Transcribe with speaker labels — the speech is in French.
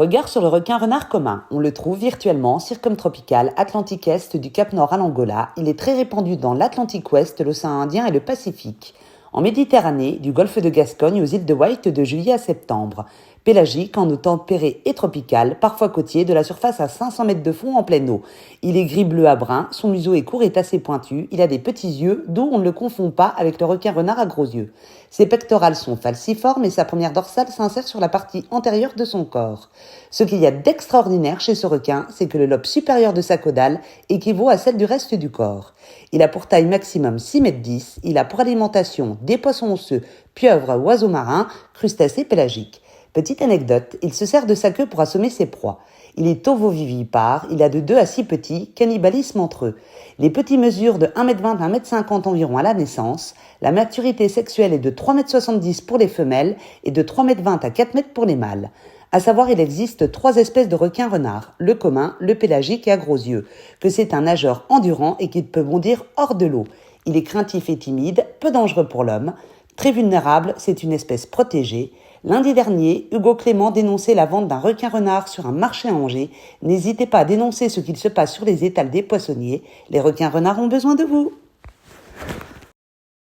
Speaker 1: Regard sur le requin-renard commun. On le trouve virtuellement circumtropical, Atlantique Est du Cap Nord à l'Angola. Il est très répandu dans l'Atlantique Ouest, l'océan Indien et le Pacifique. En Méditerranée, du golfe de Gascogne aux îles de Wight de juillet à septembre. Pélagique en eau tempérée et tropicale, parfois côtier, de la surface à 500 mètres de fond en pleine eau. Il est gris-bleu à brun, son museau est court et assez pointu, il a des petits yeux, d'où on ne le confond pas avec le requin-renard à gros yeux. Ses pectorales sont falciformes et sa première dorsale s'insère sur la partie antérieure de son corps. Ce qu'il y a d'extraordinaire chez ce requin, c'est que le lobe supérieur de sa caudale équivaut à celle du reste du corps. Il a pour taille maximum 6,10 m, il a pour alimentation des poissons osseux, pieuvres, oiseaux marins, crustacés pélagiques. Petite anecdote, il se sert de sa queue pour assommer ses proies. Il est ovovivipare, il a de 2 à 6 petits, cannibalisme entre eux. Les petits mesurent de 1,20 m à 1,50 m environ à la naissance. La maturité sexuelle est de 3,70 m pour les femelles et de 3,20 m à 4 m pour les mâles. À savoir, il existe 3 espèces de requins-renards, le commun, le pélagique et à gros yeux, que c'est un nageur endurant et qu'il peut bondir hors de l'eau. Il est craintif et timide, peu dangereux pour l'homme. Très vulnérable, c'est une espèce protégée. Lundi dernier, Hugo Clément dénonçait la vente d'un requin-renard sur un marché à Angers. N'hésitez pas à dénoncer ce qu'il se passe sur les étals des poissonniers. Les requins-renards ont besoin de vous.